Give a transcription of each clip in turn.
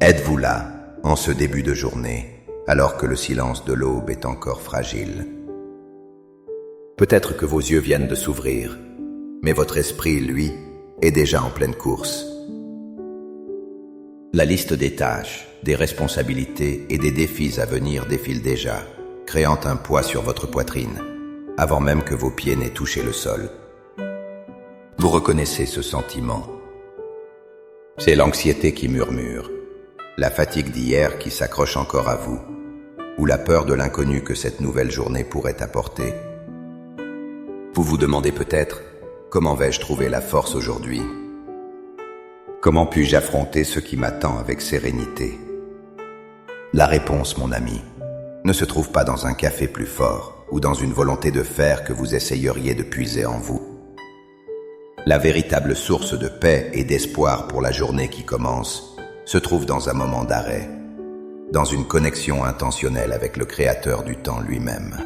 Êtes-vous là, en ce début de journée, alors que le silence de l'aube est encore fragile? Peut-être que vos yeux viennent de s'ouvrir, mais votre esprit, lui, est déjà en pleine course. La liste des tâches, des responsabilités et des défis à venir défile déjà, créant un poids sur votre poitrine, avant même que vos pieds n'aient touché le sol. Vous reconnaissez ce sentiment. C'est l'anxiété qui murmure, la fatigue d'hier qui s'accroche encore à vous, ou la peur de l'inconnu que cette nouvelle journée pourrait apporter. Vous vous demandez peut-être, comment vais-je trouver la force aujourd'hui? Comment puis-je affronter ce qui m'attend avec sérénité? La réponse, mon ami, ne se trouve pas dans un café plus fort ou dans une volonté de faire que vous essayeriez de puiser en vous. La véritable source de paix et d'espoir pour la journée qui commence se trouve dans un moment d'arrêt, dans une connexion intentionnelle avec le Créateur du temps lui-même.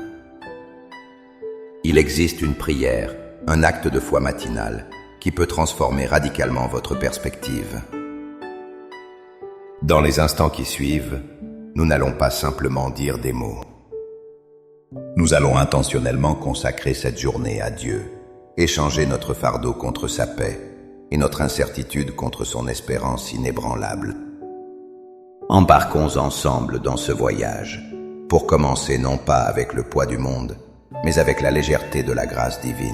Il existe une prière, un acte de foi matinal, qui peut transformer radicalement votre perspective. Dans les instants qui suivent, nous n'allons pas simplement dire des mots. Nous allons intentionnellement consacrer cette journée à Dieu, échanger notre fardeau contre sa paix et notre incertitude contre son espérance inébranlable. Embarquons ensemble dans ce voyage, pour commencer non pas avec le poids du monde, mais avec la légèreté de la grâce divine.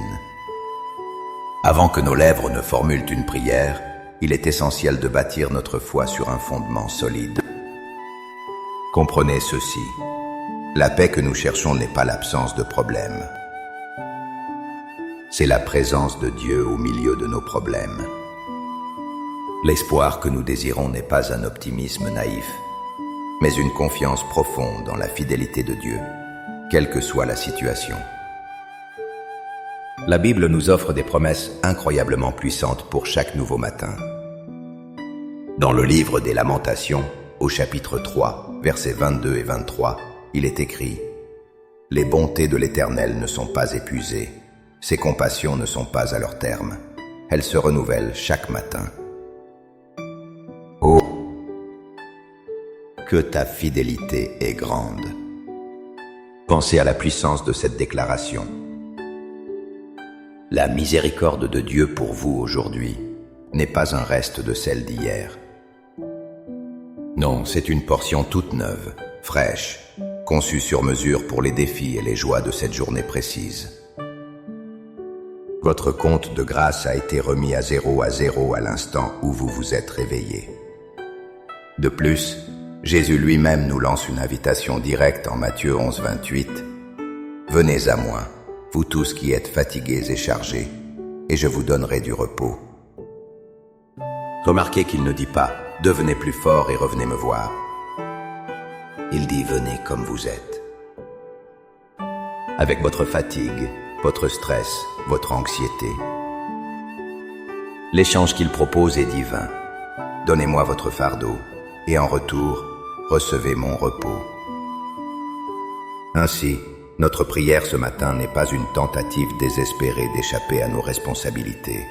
Avant que nos lèvres ne formulent une prière, il est essentiel de bâtir notre foi sur un fondement solide. Comprenez ceci, la paix que nous cherchons n'est pas l'absence de problèmes. C'est la présence de Dieu au milieu de nos problèmes. L'espoir que nous désirons n'est pas un optimisme naïf, mais une confiance profonde dans la fidélité de Dieu, quelle que soit la situation. La Bible nous offre des promesses incroyablement puissantes pour chaque nouveau matin. Dans le livre des Lamentations, au chapitre 3, versets 22 et 23, il est écrit « Les bontés de l'Éternel ne sont pas épuisées, ses compassions ne sont pas à leur terme, elles se renouvellent chaque matin. » Oh, que ta fidélité est grande! Pensez à la puissance de cette déclaration. La miséricorde de Dieu pour vous aujourd'hui n'est pas un reste de celle d'hier. Non, c'est une portion toute neuve, fraîche, conçue sur mesure pour les défis et les joies de cette journée précise. Votre compte de grâce a été remis à zéro à l'instant où vous vous êtes réveillé. De plus, Jésus lui-même nous lance une invitation directe en Matthieu 11, 28. « Venez à moi, vous tous qui êtes fatigués et chargés, et je vous donnerai du repos. » Remarquez qu'il ne dit pas « Devenez plus fort et revenez me voir ». Il dit « Venez comme vous êtes ». Avec votre fatigue, votre stress, votre anxiété. L'échange qu'il propose est divin. Donnez-moi votre fardeau, et en retour, recevez mon repos. Ainsi, notre prière ce matin n'est pas une tentative désespérée d'échapper à nos responsabilités.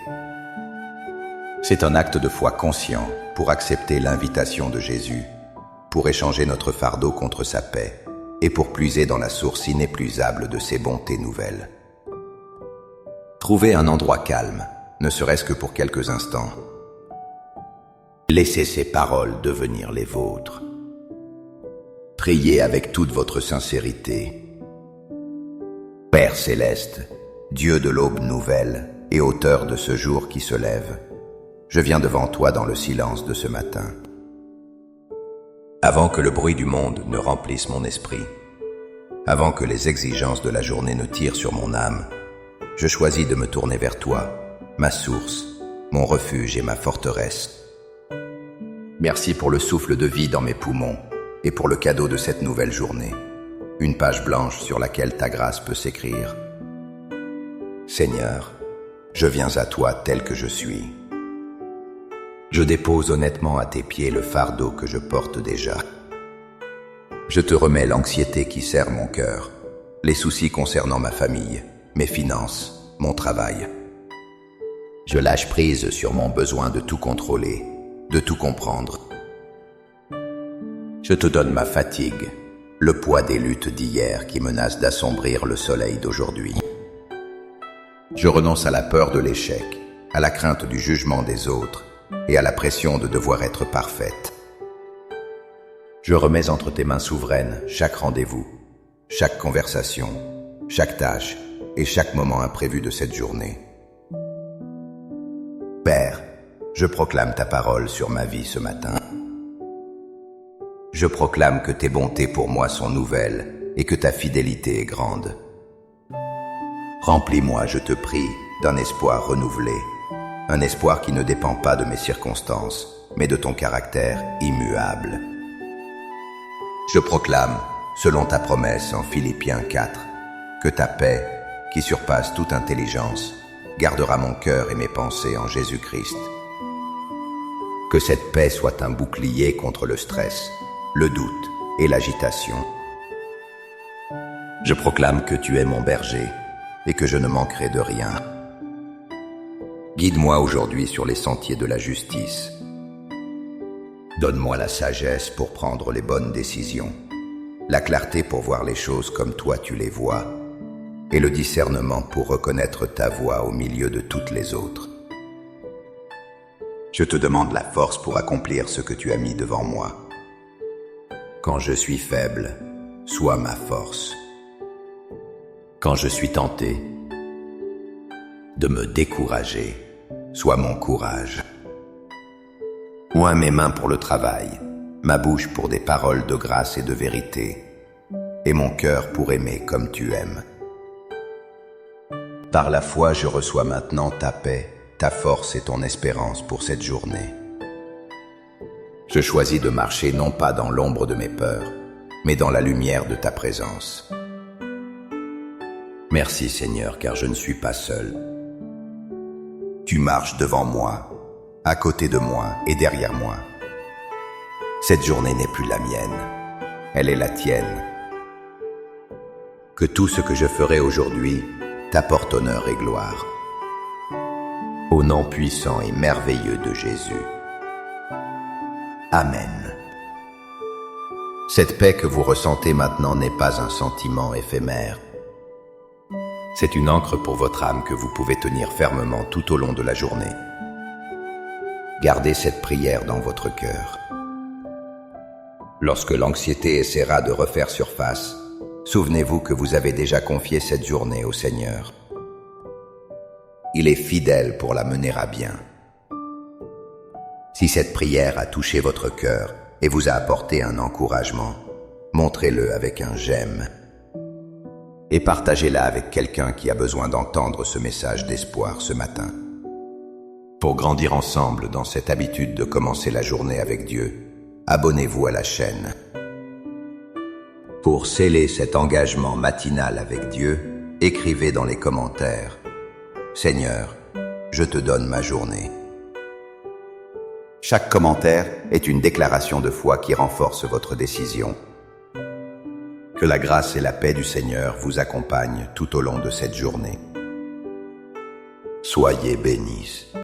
C'est un acte de foi conscient pour accepter l'invitation de Jésus, pour échanger notre fardeau contre sa paix et pour puiser dans la source inépuisable de ses bontés nouvelles. Trouvez un endroit calme, ne serait-ce que pour quelques instants. Laissez ces paroles devenir les vôtres. Priez avec toute votre sincérité. Père céleste, Dieu de l'aube nouvelle et auteur de ce jour qui se lève, je viens devant toi dans le silence de ce matin. Avant que le bruit du monde ne remplisse mon esprit, avant que les exigences de la journée ne tirent sur mon âme, je choisis de me tourner vers toi, ma source, mon refuge et ma forteresse. Merci pour le souffle de vie dans mes poumons et pour le cadeau de cette nouvelle journée, une page blanche sur laquelle ta grâce peut s'écrire. Seigneur, je viens à toi tel que je suis. Je dépose honnêtement à tes pieds le fardeau que je porte déjà. Je te remets l'anxiété qui serre mon cœur, les soucis concernant ma famille, mes finances, mon travail. Je lâche prise sur mon besoin de tout contrôler, de tout comprendre. Je te donne ma fatigue, le poids des luttes d'hier qui menacent d'assombrir le soleil d'aujourd'hui. Je renonce à la peur de l'échec, à la crainte du jugement des autres et à la pression de devoir être parfaite. Je remets entre tes mains souveraines chaque rendez-vous, chaque conversation, chaque tâche et chaque moment imprévu de cette journée. Père, je proclame ta parole sur ma vie ce matin. Je proclame que tes bontés pour moi sont nouvelles et que ta fidélité est grande. Remplis-moi, je te prie, d'un espoir renouvelé, un espoir qui ne dépend pas de mes circonstances, mais de ton caractère immuable. Je proclame, selon ta promesse en Philippiens 4, que ta paix, qui surpasse toute intelligence, gardera mon cœur et mes pensées en Jésus-Christ. Que cette paix soit un bouclier contre le stress, le doute et l'agitation. Je proclame que tu es mon berger et que je ne manquerai de rien. Guide-moi aujourd'hui sur les sentiers de la justice. Donne-moi la sagesse pour prendre les bonnes décisions, la clarté pour voir les choses comme toi tu les vois, et le discernement pour reconnaître ta voix au milieu de toutes les autres. Je te demande la force pour accomplir ce que tu as mis devant moi. Quand je suis faible, sois ma force. Quand je suis tenté de me décourager, sois mon courage. Oins mes mains pour le travail, ma bouche pour des paroles de grâce et de vérité, et mon cœur pour aimer comme tu aimes. Par la foi, je reçois maintenant ta paix, ta force et ton espérance pour cette journée. Je choisis de marcher non pas dans l'ombre de mes peurs, mais dans la lumière de ta présence. Merci Seigneur, car je ne suis pas seul. Tu marches devant moi, à côté de moi et derrière moi. Cette journée n'est plus la mienne, elle est la tienne. Que tout ce que je ferai aujourd'hui t'apporte honneur et gloire. Au nom puissant et merveilleux de Jésus. Amen. Cette paix que vous ressentez maintenant n'est pas un sentiment éphémère. C'est une ancre pour votre âme que vous pouvez tenir fermement tout au long de la journée. Gardez cette prière dans votre cœur. Lorsque l'anxiété essaiera de refaire surface, souvenez-vous que vous avez déjà confié cette journée au Seigneur. Il est fidèle pour la mener à bien. Si cette prière a touché votre cœur et vous a apporté un encouragement, montrez-le avec un j'aime et partagez-la avec quelqu'un qui a besoin d'entendre ce message d'espoir ce matin. Pour grandir ensemble dans cette habitude de commencer la journée avec Dieu, abonnez-vous à la chaîne. Pour sceller cet engagement matinal avec Dieu, écrivez dans les commentaires « Seigneur, je te donne ma journée ». Chaque commentaire est une déclaration de foi qui renforce votre décision. Que la grâce et la paix du Seigneur vous accompagnent tout au long de cette journée. Soyez bénis.